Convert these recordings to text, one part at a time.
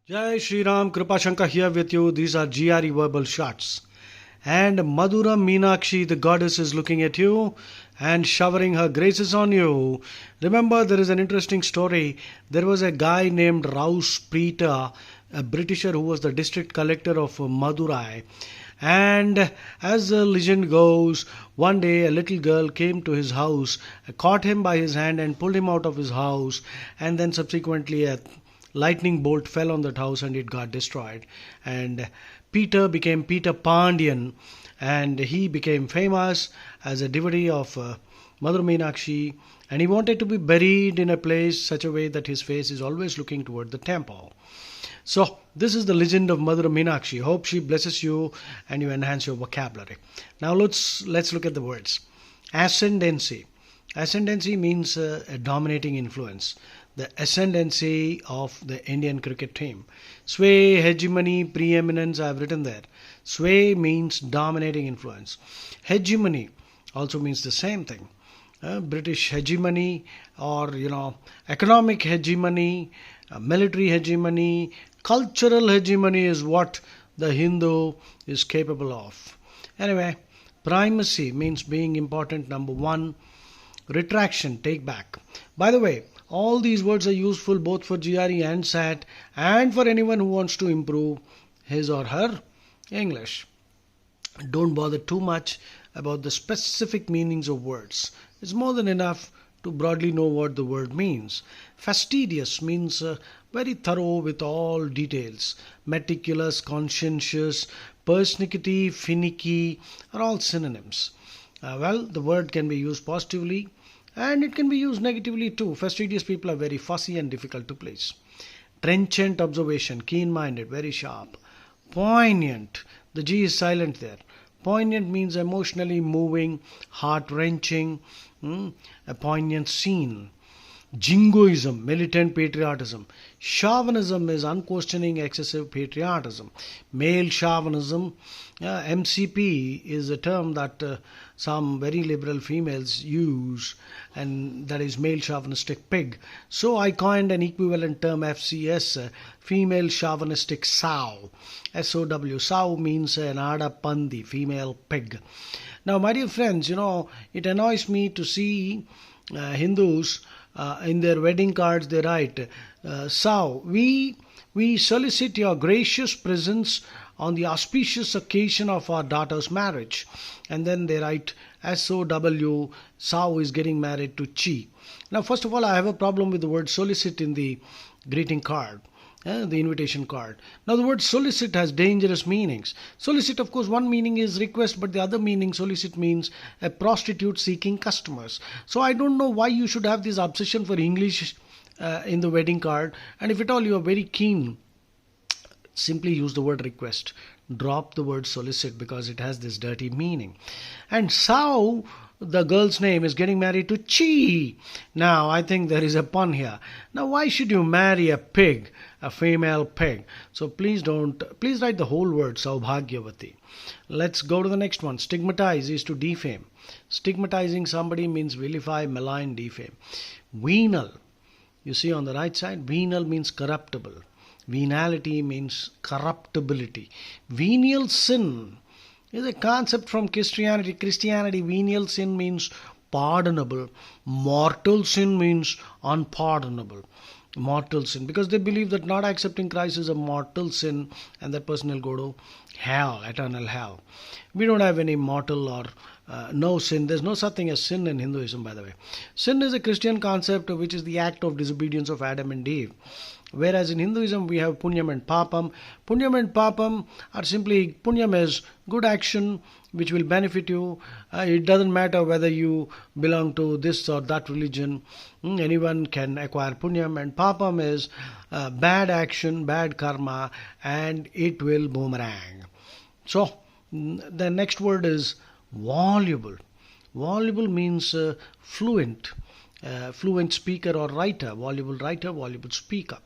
Jai Shri Ram, Kripa Shankar here with you. These are Gre Verbal Shorts. And Madhura Meenakshi, the goddess, is looking at you and showering her graces on you. Remember, there is an interesting story. There was a guy named Rouse Preeta, a Britisher who was the district collector of Madurai. And as the legend goes, one day a little girl came to his house, caught him by his hand and pulled him out of his house, and then subsequently a lightning bolt fell on that house and it got destroyed. And Peter became Peter Pandian, and he became famous as a devotee of Mother Meenakshi, and he wanted to be buried in a place such a way that his face is always looking toward the temple. So this is the legend of Mother Meenakshi. Hope she blesses you and you enhance your vocabulary. Now let's look at the words. Ascendancy. Ascendancy means a dominating influence. The ascendancy of the Indian cricket team. Sway, hegemony, preeminence, I have written there. Sway means dominating influence. Hegemony also means the same thing. British hegemony, or economic hegemony, military hegemony, cultural hegemony is what the Hindu is capable of. Anyway, primacy means being important, number one. Retraction, take back. By the way, all these words are useful both for GRE and SAT and for anyone who wants to improve his or her English. Don't bother too much about the specific meanings of words. It's more than enough to broadly know what the word means. Fastidious means very thorough with all details. Meticulous, conscientious, persnickety, finicky are all synonyms. The word can be used positively and it can be used negatively too. Fastidious people are very fussy and difficult to please. Trenchant observation, keen-minded, very sharp. Poignant, the G is silent there. Poignant means emotionally moving, heart-wrenching, a poignant scene. Jingoism, militant patriotism. Chauvinism is unquestioning excessive patriotism. Male chauvinism, MCP is a term that some very liberal females use, and that is male chauvinistic pig. So I coined an equivalent term, FCS, female chauvinistic sow. SOW, sow means an ada pandi, female pig. Now my dear friends, it annoys me to see Hindus in their wedding cards they write, "Sow, we solicit your gracious presence on the auspicious occasion of our daughter's marriage." And then they write SOW, Sow is getting married to Chi. Now first of all, I have a problem with the word solicit in the greeting card. The invitation card. Now the word solicit has dangerous meanings. Solicit, of course, one meaning is request, but the other meaning, solicit, means a prostitute seeking customers. So I don't know why you should have this obsession for English in the wedding card. And if at all you are very keen, simply use the word request. Drop the word solicit because it has this dirty meaning. And Sao, the girl's name, is getting married to Chi. Now I think there is a pun here. Now why should you marry a pig, a female pig? So please write the whole word Saubhagyavati. Let's go to the next one. Stigmatize is to defame. Stigmatizing somebody means vilify, malign, defame. Venal, you see on the right side, venal means corruptible. Venality means corruptibility. Venial sin is a concept from Christianity. Venial sin means pardonable. Mortal sin means unpardonable. Mortal sin, because they believe that not accepting Christ is a mortal sin and that person will go to hell, eternal hell. We don't have any mortal or no sin. There's no such thing as sin in Hinduism, by the way. Sin is a Christian concept which is the act of disobedience of Adam and Eve. Whereas in Hinduism we have punyam and papam. Punyam and papam are simply, punyam is good action which will benefit you. It doesn't matter whether you belong to this or that religion. Anyone can acquire punyam. And papam is bad action, bad karma, and it will boomerang. So the next word is voluble. Voluble means fluent. Fluent speaker or writer, voluble speaker.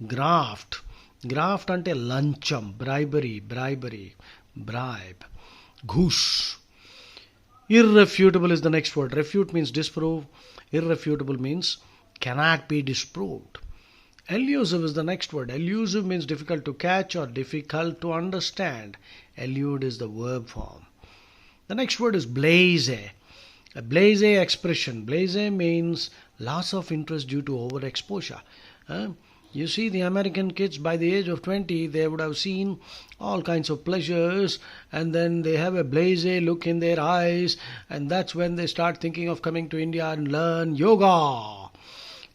Graft ante lancham, bribe. Goose. Irrefutable is the next word. Refute means disprove. Irrefutable means cannot be disproved. Elusive is the next word. Elusive means difficult to catch or difficult to understand. Elude is the verb form. The next word is blaze. A blaze expression. Blaze means loss of interest due to overexposure. You see, the American kids by the age of 20, they would have seen all kinds of pleasures, and then they have a blasé look in their eyes, and that's when they start thinking of coming to India and learn yoga.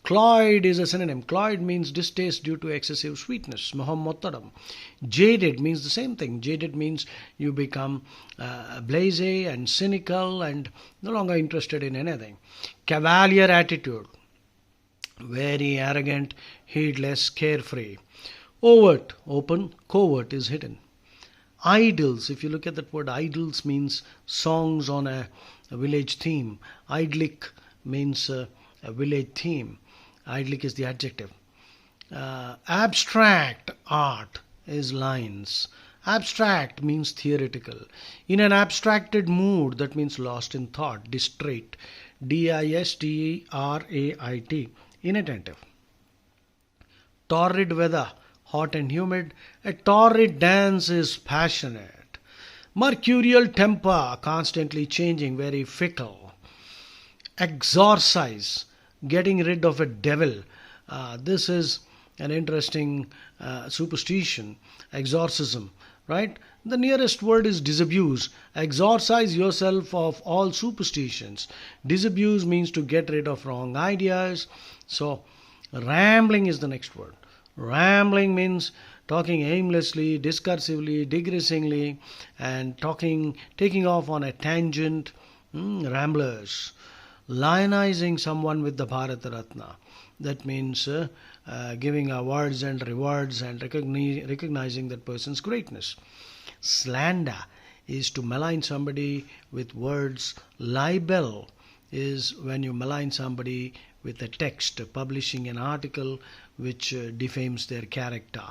Cloyed is a synonym. Cloyed means distaste due to excessive sweetness. Mohammotadam. Jaded means the same thing. Jaded means you become blasé and cynical and no longer interested in anything. Cavalier attitude. Very arrogant, heedless, carefree. Overt, open, covert is hidden. Idyls, if you look at that word, idyls means songs on a village theme. Idyllic means a village theme. Idyllic is the adjective. Abstract art is lines. Abstract means theoretical. In an abstracted mood, that means lost in thought. Distrait, Distrait. Inattentive. Torrid weather, hot and humid. A torrid dance is passionate. Mercurial temper, constantly changing, very fickle. Exorcise, getting rid of a devil. This is an interesting superstition. Exorcism, right? The nearest word is disabuse. Exorcise yourself of all superstitions. Disabuse means to get rid of wrong ideas. So, rambling is the next word. Rambling means talking aimlessly, discursively, digressingly, and taking off on a tangent. Ramblers. Lionizing someone with the Bharat Ratna. That means giving awards and rewards and recognizing that person's greatness. Slander is to malign somebody with words. Libel is when you malign somebody with a text, publishing an article which defames their character.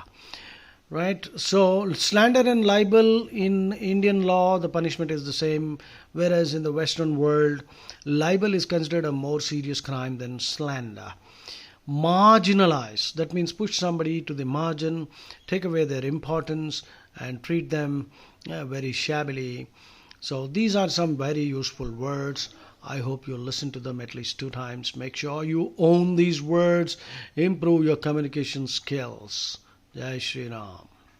Right? So, slander and libel in Indian law, the punishment is the same, whereas in the Western world, libel is considered a more serious crime than slander. Marginalize, that means push somebody to the margin, take away their importance, and treat them very shabbily. So, these are some very useful words. I hope you'll listen to them at least 2 times. Make sure you own these words. Improve your communication skills. Jai Shri Ram.